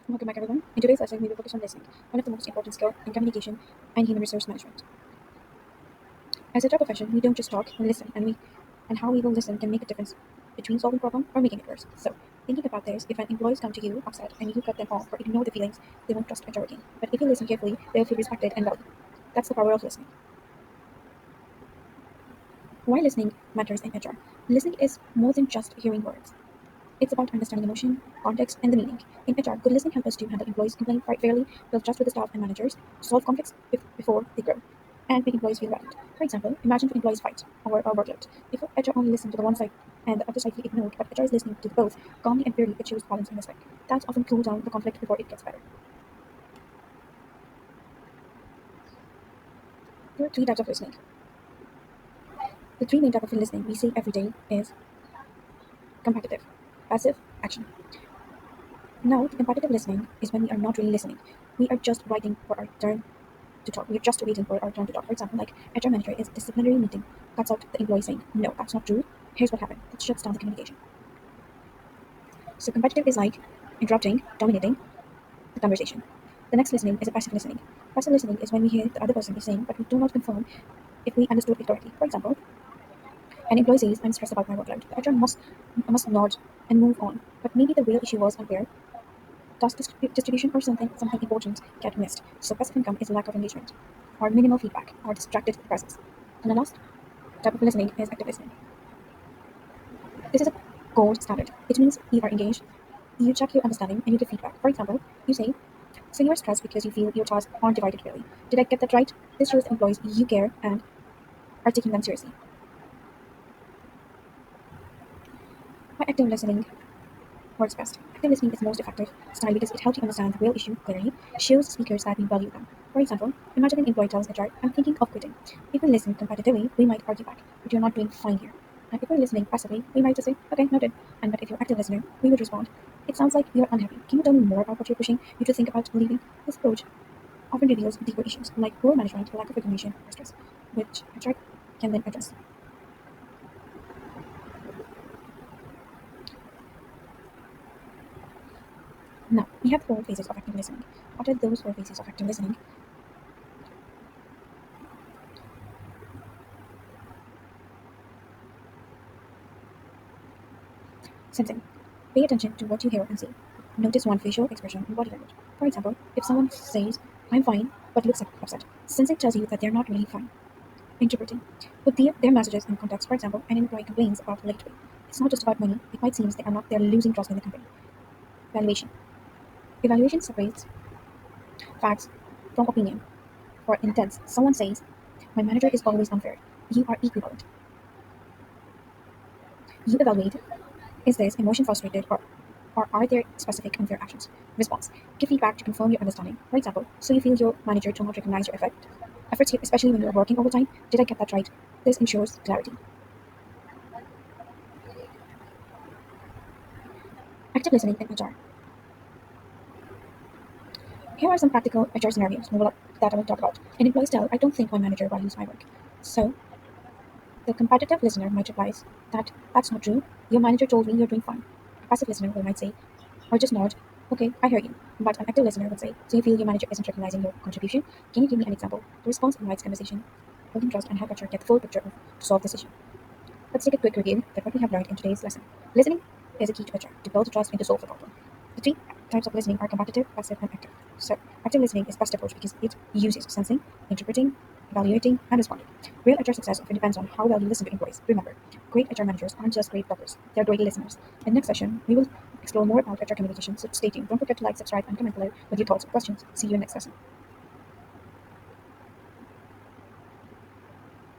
Welcome back, everyone. In today's lesson, we will focus on listening, one of the most important skills in communication and human resource management. As a job profession, we don't just talk, we listen, and how we will listen can make a difference between solving problem or making it worse. So, thinking about this, if an employees come to you upset and you cut them off or ignore the feelings, they won't trust HR again. But if you listen carefully, they'll feel respected and valued. That's the power of listening. Why listening matters in HR? Listening is more than just hearing words. It's about understanding emotion, context, and the meaning. In HR, good listening helps us to handle employees' complaints fairly, build trust with the staff and managers, solve conflicts before they grow, and make employees feel valued. For example, imagine two employees fight over a workload. If HR only listens to the one side and the other side feel ignored, but HR is listening to both calmly and fairly, it shows balance and respect. That often cools down the conflict before it gets better. There are three types of listening. The three main types of listening we see every day is competitive, passive, action. Now, the competitive listening is when we are not really listening. We are just waiting for our turn to talk. We're just waiting for our turn to talk. For example, like HR manager is disciplinary meeting, cuts out the employee saying, "No, that's not true. Here's what happened." That shuts down the communication. So competitive is like interrupting, dominating the conversation. The next listening is a passive listening. Passive listening is when we hear the other person is saying, but we do not confirm if we understood it correctly. For example, an employee says, "I'm stressed about my workload." The HR must nod and move on. But maybe the real issue was unfair task distribution or something important get missed. So passive income is lack of engagement, or minimal feedback, or distracted presence. And the last type of listening is active listening. This is a gold standard. It means you are engaged, you check your understanding, and you give feedback. For example, you say, "So you are stressed because you feel your tasks aren't divided fairly. Did I get that right?" This shows the employees you care and are taking them seriously. Why active listening works best. Active listening is most effective style because it helps you understand the real issue clearly, shows speakers that we value them. For example, imagine an employee tells HR, "I'm thinking of quitting." If we listen competitively, we might argue back, "But you're not doing fine here." And if we're listening passively, we might just say, "Okay, noted." And but if you're active listener, we would respond, "It sounds like you're unhappy. Can you tell me more about what you're pushing you to think about leaving?" This approach often reveals deeper issues like poor management, lack of recognition, or stress, which HR can then address. Now, we have 4 phases of active listening. What are those 4 phases of active listening? Sensing. Pay attention to what you hear and see. Notice one facial expression and body language. For example, if someone says, "I'm fine," but looks upset, sensing tells you that they're not really fine. Interpreting. Put their messages in context. For example, an employee complains about late pay. It's not just about money. It might seem they're losing trust in the company. Evaluation. Evaluation separates facts from opinion. For instance, someone says, "My manager is always unfair." You are equivalent. You evaluate, is this emotion frustrated or are there specific unfair actions? Response. Give feedback to confirm your understanding. For example, "So you feel your manager do not recognize your efforts, especially when you're working overtime? Did I get that right?" This ensures clarity. Active listening in HR. Here are some practical HR scenarios that I will talk about. An employee tell, "I don't think my manager values my work." So the competitive listener might reply that, "That's not true. Your manager told me you're doing fine." A passive listener might say, or just nod, "Okay, I hear you." But an active listener would say, "So you feel your manager isn't recognizing your contribution? Can you give me an example?" The response invites conversation, building trust, and help HR get the full picture to solve this issue. Let's take a quick review of what we have learned in today's lesson. Listening is a key to HR, to build trust and to solve the problem. The 3 types of listening are competitive, passive, and active. So, active listening is best approach because it uses sensing, interpreting, evaluating, and responding. Real HR success often depends on how well you listen to employees. Remember, great HR managers aren't just great workers, they're great listeners. In the next session, we will explore more about HR communication, so stay tuned. Don't forget to like, subscribe, and comment below with your thoughts or questions. See you in the next lesson.